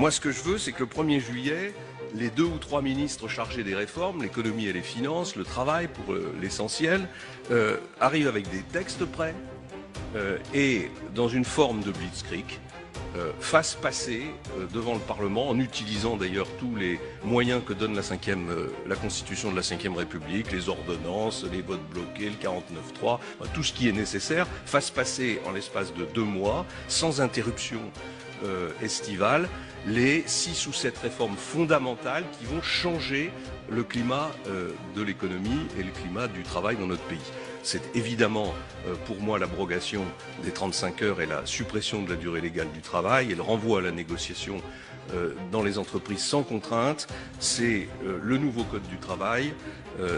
Moi, ce que je veux, c'est que le 1er juillet, les 2 ou 3 ministres chargés des réformes, l'économie et les finances, le travail pour l'essentiel, arrivent avec des textes prêts et dans une forme de blitzkrieg, fassent passer devant le Parlement, en utilisant d'ailleurs tous les moyens que donne la Constitution de la Ve République, les ordonnances, les votes bloqués, le 49.3, tout ce qui est nécessaire, fassent passer en l'espace de 2 mois, sans interruption estivale, les 6 ou 7 réformes fondamentales qui vont changer le climat de l'économie et le climat du travail dans notre pays. C'est évidemment pour moi l'abrogation des 35 heures et la suppression de la durée légale du travail et le renvoi à la négociation dans les entreprises sans contrainte. C'est le nouveau code du travail,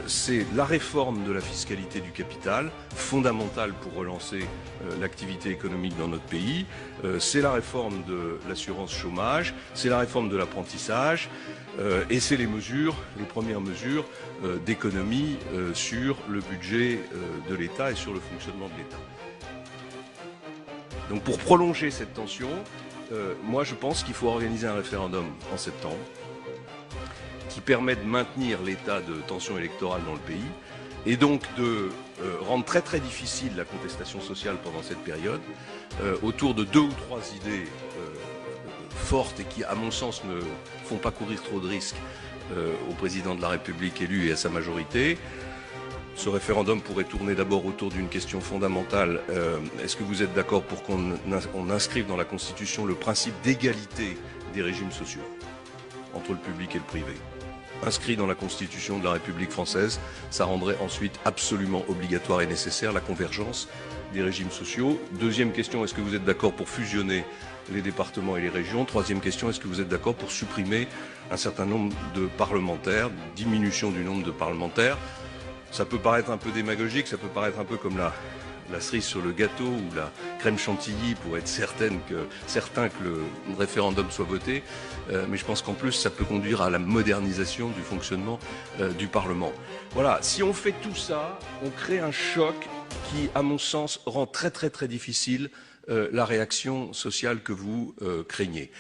c'est la réforme de la fiscalité du capital, fondamentale pour relancer l'activité économique dans notre pays, c'est la réforme de l'assurance chômage, c'est la réforme de l'apprentissage, et c'est les premières mesures d'économie sur le budget de l'État et sur le fonctionnement de l'État. Donc pour prolonger cette tension, moi je pense qu'il faut organiser un référendum en septembre qui permet de maintenir l'état de tension électorale dans le pays et donc de rendre très très difficile la contestation sociale pendant cette période autour de 2 ou 3 idées fortes et qui, à mon sens, ne font pas courir trop de risques au président de la République élu et à sa majorité. Ce référendum pourrait tourner d'abord autour d'une question fondamentale. Est-ce que vous êtes d'accord pour qu'on inscrive dans la Constitution le principe d'égalité des régimes sociaux entre le public et le privé? Inscrit dans la Constitution de la République française, ça rendrait ensuite absolument obligatoire et nécessaire la convergence des régimes sociaux. Deuxième question, est-ce que vous êtes d'accord pour fusionner les départements et les régions? Troisième question, est-ce que vous êtes d'accord pour supprimer un certain nombre de parlementaires, diminution du nombre de parlementaires? Ça peut paraître un peu démagogique, ça peut paraître un peu comme la cerise sur le gâteau ou la crème chantilly pour être certain que le référendum soit voté, mais je pense qu'en plus ça peut conduire à la modernisation du fonctionnement du Parlement. Voilà, si on fait tout ça, on crée un choc qui, à mon sens, rend très très très difficile la réaction sociale que vous craignez.